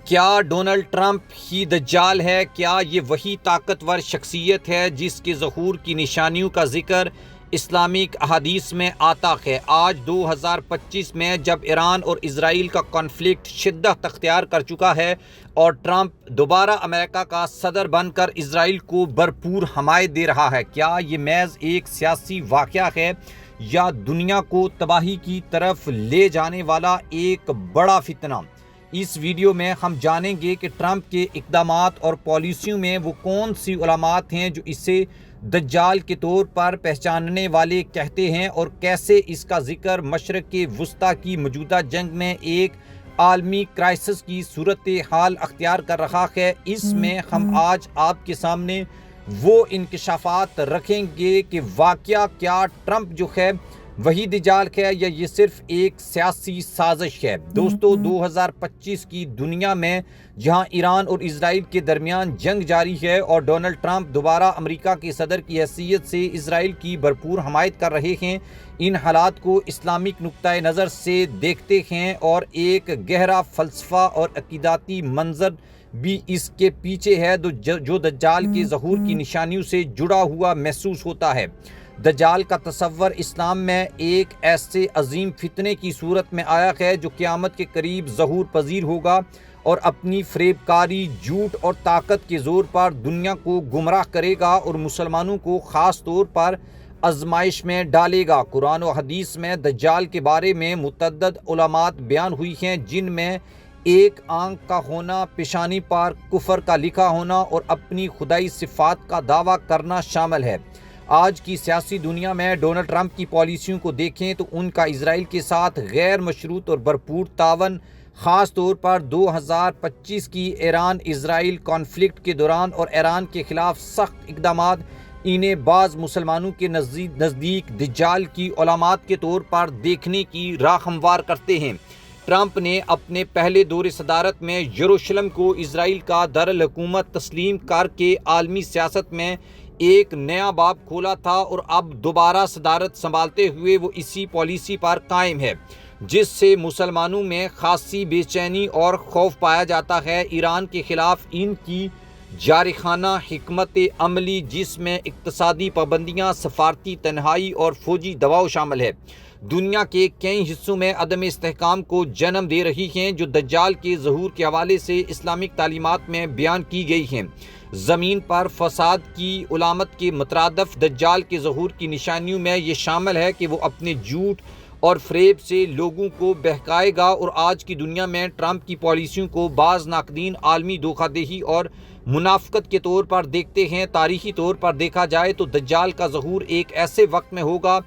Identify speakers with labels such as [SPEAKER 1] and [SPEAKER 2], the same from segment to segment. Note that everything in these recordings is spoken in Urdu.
[SPEAKER 1] کیا ڈونلڈ ٹرمپ ہی دجال ہے؟ کیا یہ وہی طاقتور شخصیت ہے جس کے ظہور کی نشانیوں کا ذکر اسلامک احادیث میں آتا ہے؟ آج 2025 میں جب ایران اور اسرائیل کا کانفلکٹ شدت اختیار کر چکا ہے اور ٹرمپ دوبارہ امریکہ کا صدر بن کر اسرائیل کو بھرپور حمایت دے رہا ہے، کیا یہ محض ایک سیاسی واقعہ ہے یا دنیا کو تباہی کی طرف لے جانے والا ایک بڑا فتنہ؟ اس ویڈیو میں ہم جانیں گے کہ ٹرمپ کے اقدامات اور پالیسیوں میں وہ کون سی علامات ہیں جو اسے دجال کے طور پر پہچاننے والے کہتے ہیں، اور کیسے اس کا ذکر مشرق وسطیٰ کی موجودہ جنگ میں ایک عالمی کرائسس کی صورتحال اختیار کر رہا ہے۔ اس میں ہم آج آپ کے سامنے وہ انکشافات رکھیں گے کہ واقعہ کیا ٹرمپ جو ہے وہی دجال ہے یا یہ صرف ایک سیاسی سازش ہے۔ دوستو، 2025 کی دنیا میں جہاں ایران اور اسرائیل کے درمیان جنگ جاری ہے اور ڈونلڈ ٹرمپ دوبارہ امریکہ کے صدر کی حیثیت سے اسرائیل کی بھرپور حمایت کر رہے ہیں، ان حالات کو اسلامک نقطۂ نظر سے دیکھتے ہیں اور ایک گہرا فلسفہ اور عقیداتی منظر بھی اس کے پیچھے ہے جو دجال کے ظہور کی نشانیوں سے جڑا ہوا محسوس ہوتا ہے۔ دجال کا تصور اسلام میں ایک ایسے عظیم فتنے کی صورت میں آیا ہے جو قیامت کے قریب ظہور پذیر ہوگا اور اپنی فریب کاری، جھوٹ اور طاقت کے زور پر دنیا کو گمراہ کرے گا اور مسلمانوں کو خاص طور پر آزمائش میں ڈالے گا۔ قرآن و حدیث میں دجال کے بارے میں متعدد علامات بیان ہوئی ہیں، جن میں ایک آنکھ کا ہونا، پیشانی پر کفر کا لکھا ہونا اور اپنی خدائی صفات کا دعویٰ کرنا شامل ہے۔ آج کی سیاسی دنیا میں ڈونلڈ ٹرمپ کی پالیسیوں کو دیکھیں تو ان کا اسرائیل کے ساتھ غیر مشروط اور بھرپور تعاون، خاص طور پر 2025 کی ایران اسرائیل کانفلکٹ کے دوران اور ایران کے خلاف سخت اقدامات، انہیں بعض مسلمانوں کے نزدیک دجال کی علامات کے طور پر دیکھنے کی راہ ہموار کرتے ہیں۔ ٹرمپ نے اپنے پہلے دور صدارت میں یروشلم کو اسرائیل کا دارالحکومت تسلیم کر کے عالمی سیاست میں ایک نیا باب کھولا تھا، اور اب دوبارہ صدارت سنبھالتے ہوئے وہ اسی پالیسی پر قائم ہے جس سے مسلمانوں میں خاصی بے چینی اور خوف پایا جاتا ہے۔ ایران کے خلاف ان کی جارحانہ حکمت عملی، جس میں اقتصادی پابندیاں، سفارتی تنہائی اور فوجی دباؤ شامل ہے، دنیا کے کئی حصوں میں عدم استحکام کو جنم دے رہی ہیں، جو دجال کے ظہور کے حوالے سے اسلامک تعلیمات میں بیان کی گئی ہیں۔ زمین پر فساد کی علامت کے مترادف دجال کے ظہور کی نشانیوں میں یہ شامل ہے کہ وہ اپنے جھوٹ اور فریب سے لوگوں کو بہکائے گا، اور آج کی دنیا میں ٹرمپ کی پالیسیوں کو بعض ناقدین عالمی دھوکہ دہی اور منافقت کے طور پر دیکھتے ہیں۔ تاریخی طور پر دیکھا جائے تو دجال کا ظہور ایک ایسے وقت میں ہوگا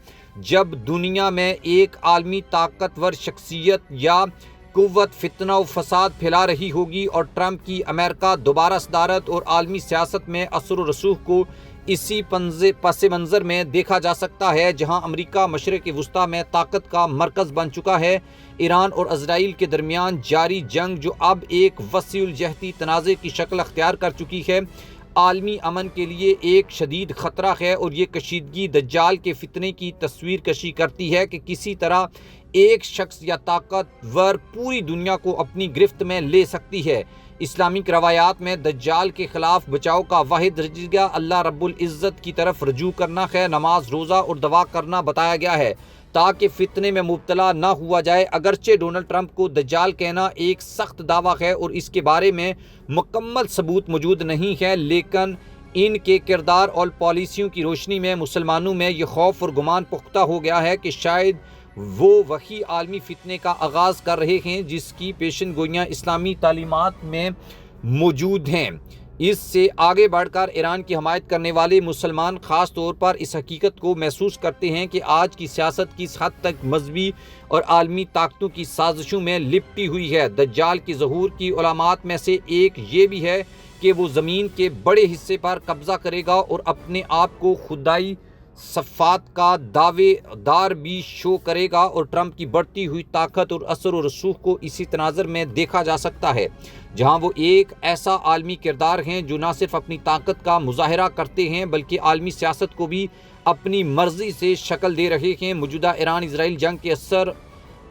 [SPEAKER 1] جب دنیا میں ایک عالمی طاقتور شخصیت یا قوت فتنہ و فساد پھیلا رہی ہوگی، اور ٹرمپ کی امریکہ دوبارہ صدارت اور عالمی سیاست میں اثر و رسوخ کو اسی پس منظر میں دیکھا جا سکتا ہے جہاں امریکہ مشرق وسطیٰ میں طاقت کا مرکز بن چکا ہے۔ ایران اور اسرائیل کے درمیان جاری جنگ، جو اب ایک وسیع الجہتی تنازع کی شکل اختیار کر چکی ہے، عالمی امن کے لیے ایک شدید خطرہ ہے، اور یہ کشیدگی دجال کے فتنے کی تصویر کشی کرتی ہے کہ کسی طرح ایک شخص یا طاقتور پوری دنیا کو اپنی گرفت میں لے سکتی ہے۔ اسلامک روایات میں دجال کے خلاف بچاؤ کا واحد ذریعہ اللہ رب العزت کی طرف رجوع کرنا ہے، نماز، روزہ اور دعا کرنا بتایا گیا ہے تاکہ فتنے میں مبتلا نہ ہوا جائے۔ اگرچہ ڈونلڈ ٹرمپ کو دجال کہنا ایک سخت دعویٰ ہے اور اس کے بارے میں مکمل ثبوت موجود نہیں ہے، لیکن ان کے کردار اور پالیسیوں کی روشنی میں مسلمانوں میں یہ خوف اور گمان پختہ ہو گیا ہے کہ شاید وہ وہی عالمی فتنے کا آغاز کر رہے ہیں جس کی پیشن گوئیاں اسلامی تعلیمات میں موجود ہیں۔ اس سے آگے بڑھ کر ایران کی حمایت کرنے والے مسلمان خاص طور پر اس حقیقت کو محسوس کرتے ہیں کہ آج کی سیاست کس حد تک مذہبی اور عالمی طاقتوں کی سازشوں میں لپٹی ہوئی ہے۔ دجال کے ظہور کی علامات میں سے ایک یہ بھی ہے کہ وہ زمین کے بڑے حصے پر قبضہ کرے گا اور اپنے آپ کو خدائی صفات کا دعوے دار بھی شو کرے گا، اور ٹرمپ کی بڑھتی ہوئی طاقت اور اثر و رسوخ کو اسی تناظر میں دیکھا جا سکتا ہے جہاں وہ ایک ایسا عالمی کردار ہیں جو نہ صرف اپنی طاقت کا مظاہرہ کرتے ہیں بلکہ عالمی سیاست کو بھی اپنی مرضی سے شکل دے رہے ہیں۔ موجودہ ایران اسرائیل جنگ کے اثر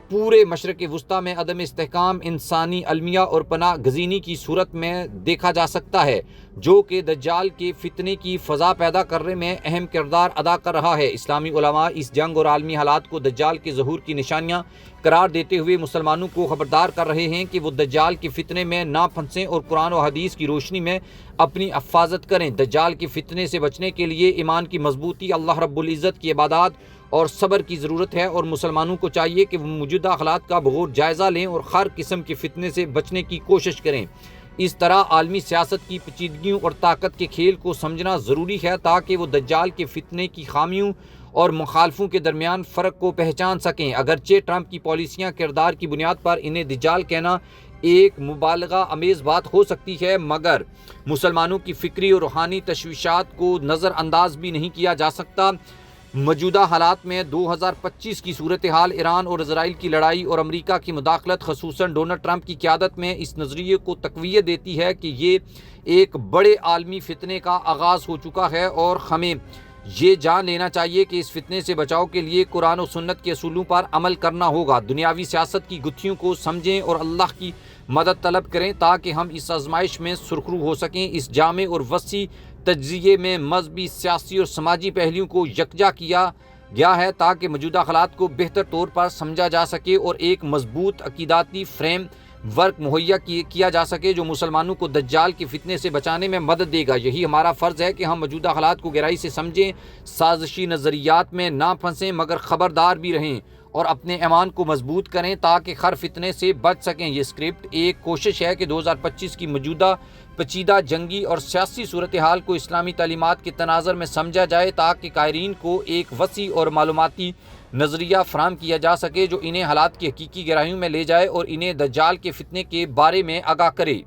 [SPEAKER 1] پورے مشرق وسطیٰ میں عدم استحکام انسانی المیہ اور پناہ گزینی کی صورت میں دیکھا جا سکتا ہے، جو کہ دجال کے فتنے کی فضا پیدا کرنے میں اہم کردار ادا کر رہا ہے۔ اسلامی علماء اس جنگ اور عالمی حالات کو دجال کے ظہور کی نشانیاں قرار دیتے ہوئے مسلمانوں کو خبردار کر رہے ہیں کہ وہ دجال کے فتنے میں نہ پھنسیں اور قرآن و حدیث کی روشنی میں اپنی حفاظت کریں۔ دجال کے فتنے سے بچنے کے لیے ایمان کی مضبوطی، اللہ رب العزت کی عبادات اور صبر کی ضرورت ہے، اور مسلمانوں کو چاہیے کہ وہ موجودہ حالات کا بغور جائزہ لیں اور ہر قسم کے فتنے سے بچنے کی کوشش کریں۔ اس طرح عالمی سیاست کی پیچیدگیوں اور طاقت کے کھیل کو سمجھنا ضروری ہے تاکہ وہ دجال کے فتنے کی خامیوں اور مخالفوں کے درمیان فرق کو پہچان سکیں۔ اگرچہ ٹرمپ کی پالیسیاں کردار کی بنیاد پر انہیں دجال کہنا ایک مبالغہ آمیز بات ہو سکتی ہے، مگر مسلمانوں کی فکری اور روحانی تشویشات کو نظر انداز بھی نہیں کیا جا سکتا۔ موجودہ حالات میں 2025 کی صورتحال ایران اور اسرائیل کی لڑائی اور امریکہ کی مداخلت خصوصاً ڈونلڈ ٹرمپ کی قیادت میں اس نظریے کو تقویت دیتی ہے کہ یہ ایک بڑے عالمی فتنے کا آغاز ہو چکا ہے، اور ہمیں یہ جان لینا چاہیے کہ اس فتنے سے بچاؤ کے لیے قرآن و سنت کے اصولوں پر عمل کرنا ہوگا۔ دنیاوی سیاست کی گتھیوں کو سمجھیں اور اللہ کی مدد طلب کریں تاکہ ہم اس آزمائش میں سرخرو ہو سکیں۔ اس جامع اور وسیع تجزیے میں مذہبی، سیاسی اور سماجی پہلوؤں کو یکجا کیا گیا ہے تاکہ موجودہ حالات کو بہتر طور پر سمجھا جا سکے اور ایک مضبوط عقیدتی فریم ورک مہیا کیا جا سکے جو مسلمانوں کو دجال کے فتنے سے بچانے میں مدد دے گا۔ یہی ہمارا فرض ہے کہ ہم موجودہ حالات کو گہرائی سے سمجھیں، سازشی نظریات میں نہ پھنسیں مگر خبردار بھی رہیں اور اپنے ایمان کو مضبوط کریں تاکہ ہر فتنے سے بچ سکیں۔ یہ اسکرپٹ ایک کوشش ہے کہ 2025 کی موجودہ پیچیدہ جنگی اور سیاسی صورتحال کو اسلامی تعلیمات کے تناظر میں سمجھا جائے تاکہ قارئین کو ایک وسیع اور معلوماتی نظریہ فراہم کیا جا سکے جو انہیں حالات کی حقیقی گہرائیوں میں لے جائے اور انہیں دجال کے فتنے کے بارے میں آگاہ کرے۔